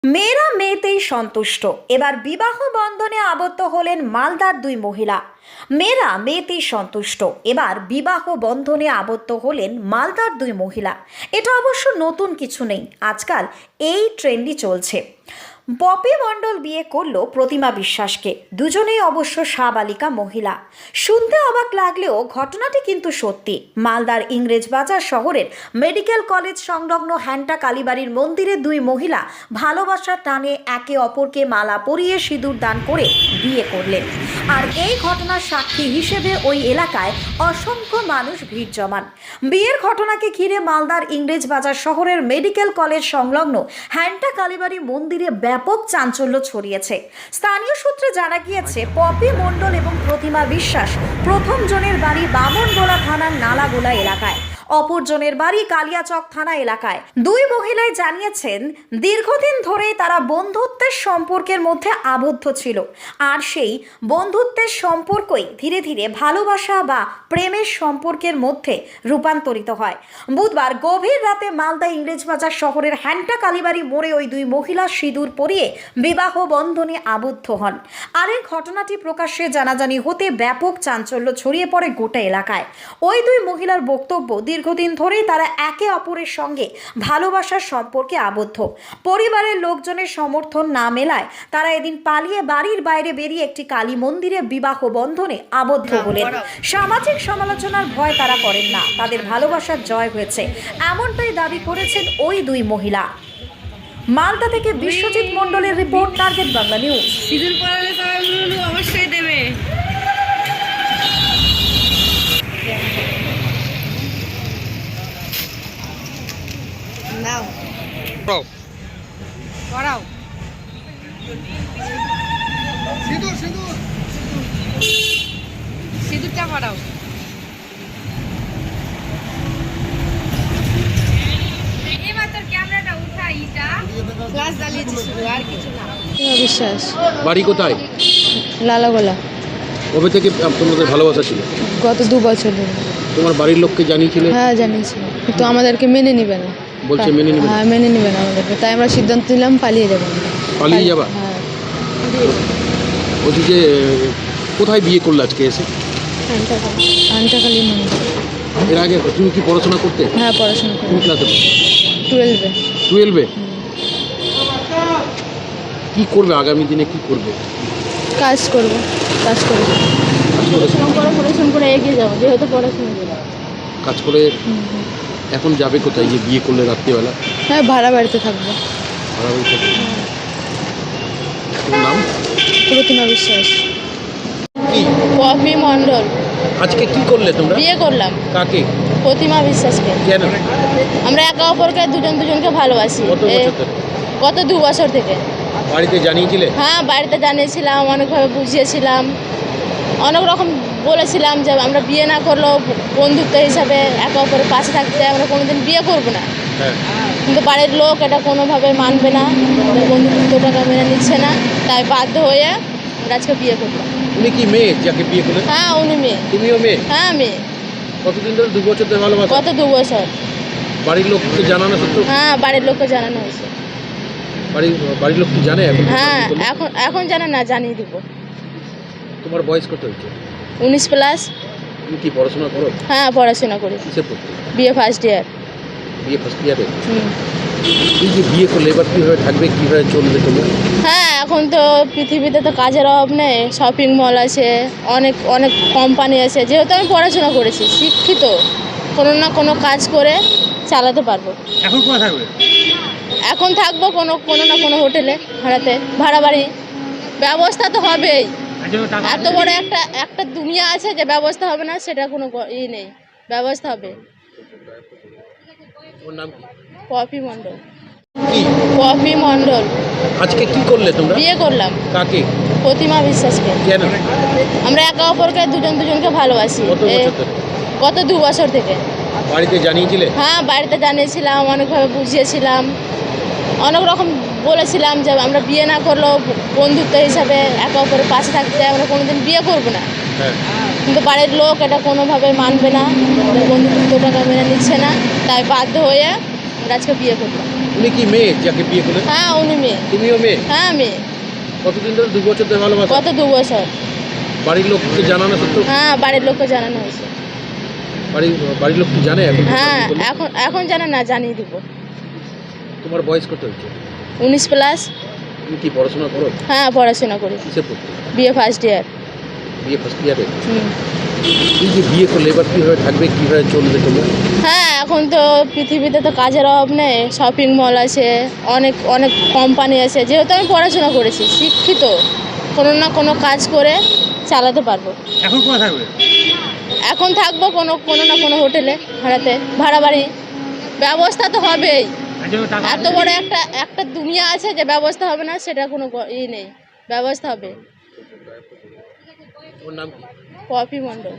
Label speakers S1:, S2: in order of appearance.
S1: মেয়েরা মেয়েতেই সন্তুষ্ট। এবার বিবাহ বন্ধনে আবদ্ধ হলেন মালদার দুই মহিলা। মেয়েরা মেয়েতেই সন্তুষ্ট, এবার বিবাহ বন্ধনে আবদ্ধ হলেন মালদার দুই মহিলা। এটা অবশ্য নতুন কিছু নেই, আজকাল এই ট্রেন্ডই চলছে। পপি মণ্ডল বিয়ে করলো প্রতিমা বিশ্বাসকে। দুজনেই অবশ্য সাবালিকা মহিলা। শুনতে অবাক লাগলেও ঘটনাটি কিন্তু সত্যি। মালদার ইংরেজবাজার শহরের মেডিকেল কলেজ সংলগ্ন হ্যান্টা কালীবাড়ির মন্দিরে দুই মহিলা ভালোবাসার টানে একে অপরকে মালা পরিয়ে সিঁদুর দান করে বিয়ে করলেন। আর এই ঘটনার সাক্ষী হিসেবে ওই এলাকায় অসংখ্য মানুষ ভিড় জমান। বিয়ের ঘটনাকে ঘিরে মালদার ইংরেজবাজার শহরের মেডিকেল কলেজ সংলগ্ন হ্যান্টা কালীবাড়ি মন্দিরে ব্যাপক চাঞ্চল্য ছড়িয়েছে। স্থানীয় সূত্রে জানা গিয়েছে, পপি মণ্ডল এবং প্রতিমা বিশ্বাস প্রথম জনের বাড়ি বামনগোলা থানার নালাগোলা এলাকায়, অপরজনের বাড়ি কালিয়াচক থানা এলাকায়। দুই মহিলাই জানিয়েছেন, দীর্ঘদিন ধরেই তারা বন্ধুত্বের সম্পর্কের মধ্যে আবদ্ধ ছিল, আর সেই বন্ধুত্বের সম্পর্কই ধীরে ধীরে ভালোবাসা বা প্রেমের সম্পর্কের মধ্যে রূপান্তরিত হয়। বুধবার গভীর রাতে মালদা ইংরেজবাজার শহরের হ্যান্টা কালীবাড়ি মোড়ে ওই দুই মহিলা সিঁদুর পরিয়ে বিবাহ বন্ধনে আবদ্ধ হন। আর এই ঘটনাটি প্রকাশ্যে জানাজানি হতে ব্যাপক চাঞ্চল্য ছড়িয়ে পড়ে গোটা এলাকায়। ওই দুই মহিলার বক্তব্য, দীর্ঘদিন ধরেই তারা একে অপরের সঙ্গে ভালোবাসার সম্পর্কে আবদ্ধ। পরিবারের লোকজনের সমর্থন না মেলায় তারা এদিন পালিয়ে বাড়ির বাইরে বেরিয়ে একটি কালী মন্দিরে বিবাহ বন্ধনে আবদ্ধ হলেন। সামাজিক সমালোচনার ভয় তারা করেন না, তাদের ভালোবাসার জয় হয়েছে, এমনটাই দাবি করেছেন ওই দুই মহিলা। মালদা থেকে বিশ্বজিৎ মণ্ডলের রিপোর্ট, টার্গেট বাংলা নিউজ।
S2: সিঁদুর পরালে তো অবশ্যই দেবে। নাও পরাও। সিঁদুরটা পরাও। এবার তোর ক্যামেরাটা উঠাই, এটা ফ্ল্যাশ জ্বালিয়েছি শুধু, আর কিছু না।
S3: বিশ্বাস।
S4: বাড়ি কোথায়?
S3: লালাগোলা।
S4: কবে থেকে তোমাদের ভালোবাসা ছিল?
S3: গত 2 বছর ধরে।
S4: তোমার বাড়ির লোককে জানিয়েছিলে?
S3: হ্যাঁ, জানিয়েছি, কিন্তু আমাদেরকে মেনে নিবে না।
S4: বলছে মেনে নিবে না?
S3: হ্যাঁ, মেনে নিবে না আমাদেরকে, তাই আমরা সিদ্ধান্ত নিলাম পালিয়ে যাবো।
S4: পালিয়ে যাবা?
S3: হ্যাঁ।
S4: বলছি যে কোথায় বিয়ে করলে আজকে এসে?
S3: আন্টাকালী মন্দির।
S4: এর আগে তুমি কি পড়াশোনা করতে?
S3: হ্যাঁ, পড়াশোনা করি।
S4: কোন ক্লাসে?
S3: 12-এ।
S4: 12-এ? কি করবে আগামী দিনে, কি করবে?
S3: কাজ করবো।
S4: কাজ করে
S3: পড়াশোনা করে এগিয়ে যাবো, যেহেতু পড়াশোনা করবো।
S4: কাজ করে এখন যাবে কোথায় যে বিয়ে করলে রাত্রিবেলা?
S3: হ্যাঁ, ভাড়া বাড়িতে থাকবো।
S4: ভাড়া বাড়ি থাকবে। তোমার নাম?
S3: প্রতিমা বিশ্বাস।
S4: কি?
S3: পপি মণ্ডল।
S4: আজকে কি করলে তোমরা?
S3: বিয়ে করলাম।
S4: কাকে?
S3: প্রতিমা বিশ্বাসকে।
S4: কেন?
S3: আমরা একে অপরকে দুজনকে ভালোবাসি।
S4: কত বছর ধরে?
S3: গত 2 বছর থেকে।
S4: বাড়িতে জানিয়েছিলে?
S3: হ্যাঁ, বাড়িতে জানিয়েছিলাম, অনেকভাবে বুঝিয়েছিলাম, অনেক রকম বলেছিলাম যে আমরা বিয়ে না করলেও বন্ধুত্ব হিসাবে একে অপরের পাশে থাকতে, আমরা কোনোদিন বিয়ে করব না।
S4: হ্যাঁ।
S3: কিন্তু বাড়ির লোক এটা কোনোভাবে মানবে না, বন্ধুত্বটাকে মেনে নিচ্ছে না, তাই বাধ্য হয়ে আমরা আজকে বিয়ে করলাম।
S4: উনি কি মেয়ে যাকে বিয়ে করলেন?
S3: হ্যাঁ, উনি মেয়ে।
S4: তুমিও মেয়ে?
S3: হ্যাঁ, মেয়ে।
S4: কতদিন ধরে? 2 বছর ধরে ভালোবাসা?
S3: গত 2 বছর।
S4: বাড়ির লোককে জানানো সত্ত্বেও?
S3: হ্যাঁ, বাড়ির লোককে জানানো হয়েছে।
S4: বাড়ির লোক কি জানে এখন?
S3: হ্যাঁ, এখন জানে না, জানিয়ে দিব।
S4: তোমার বয়স কত হয়েছে?
S3: 19+।
S4: তুমি কি পড়াশোনা করো?
S3: হ্যাঁ, পড়াশোনা করি।
S4: কিসে পড়তে?
S3: বিয়ে ফার্স্ট ইয়ার।
S4: বিয়ে ফার্স্ট ইয়ারে? এই যে বিয়ে করলে এবার কীভাবে থাকবে, কীভাবে চলবে তোমার?
S3: হ্যাঁ, এখন তো পৃথিবীতে তো কাজের অভাব নেই, শপিং মল আছে, অনেক অনেক কোম্পানি আছে। যেহেতু আমি পড়াশোনা করেছি, শিক্ষিত, কোনো না কোনো কাজ করে চালাতে পারবো।
S4: এখন কোথায় থাকবে?
S3: এখন থাকবো কোনো না কোনো হোটেলে, ভাড়া বাড়ি। ব্যবস্থা তো হবেই। এত বড় একটা দুনিয়া আছে যে ব্যবস্থা হবে না, সেটা কোনো নেই, ব্যবস্থা হবে।
S4: তোমার নাম কি?
S3: পপি মণ্ডল।
S4: কি?
S3: পপি মণ্ডল।
S4: আজকে কি করলে তোমরা?
S3: বিয়ে করলাম।
S4: কাকে?
S3: প্রতিমা বিশ্বাসকে।
S4: কেন?
S3: আমরা একে অপরকে দুজনকে ভালোবাসি।
S4: কত বছর ধরে?
S3: গত 2 বছর থেকে।
S4: বাড়িতে জানিয়েছিলে?
S3: হ্যাঁ, বাড়িতে জানিয়েছিলাম, অনেকভাবে বুঝিয়েছিলাম, অনেক রকম বলেছিলাম যে আমরা বিয়ে না করলেও বন্ধুত্ব হিসাবে একে অপরের পাশে থাকতে, আমরা কোনোদিন বিয়ে করব না।
S4: হ্যাঁ।
S3: কিন্তু বাড়ির লোক এটা কোনোভাবে মানবে না, বন্ধুত্বটাকে মেনে নিচ্ছে না, তাই বাধ্য হয়ে আমরা আজকে বিয়ে করলাম।
S4: তুমি কি মেয়ে যাকে বিয়ে করলে?
S3: হ্যাঁ উনি মেয়ে।
S4: তুমিও মেয়ে?
S3: হ্যাঁ মেয়ে।
S4: কতদিন ধরে 2 বছর ধরে ভালোবাসা?
S3: গত 2 বছর।
S4: বাড়ির লোককে জানানো সত্ত্বেও?
S3: হ্যাঁ বাড়ির লোককে জানানো হয়েছে।
S4: বাড়ির লোক কি জানে এখন?
S3: হ্যাঁ এখন জানে না, জানিয়ে দিব।
S4: তোমার বয়স কত হয়েছে?
S3: 19+।
S4: তুমি কি পড়াশোনা করো?
S3: হ্যাঁ পড়াশোনা করি।
S4: কিসে পড়তে?
S3: BA first year.
S4: বিয়ে ফার্স্ট ইয়ারে?
S3: হুম।
S4: এই যে বিয়ে করলে এবার কীভাবে থাকবে, কীভাবে চলবে তোমার?
S3: হ্যাঁ এখন তো পৃথিবীতে তো কাজের অভাব নেই, শপিং মল আছে, অনেক অনেক কোম্পানি আছে। যেহেতু আমি পড়াশোনা করেছি, শিক্ষিত, কোনো না কোনো কাজ করে চালাতে পারবো।
S4: এখন কোথায় থাকবে?
S3: এখন থাকবো কোনো না কোনো হোটেলে, ভাড়া বাড়ি। ব্যবস্থা তো হবেই। এত বড় একটা দুনিয়া আছে যে ব্যবস্থা হবে না, সেটা কোনো নেই, ব্যবস্থা হবে।
S4: তোমার নাম কি?
S3: পপি মণ্ডল।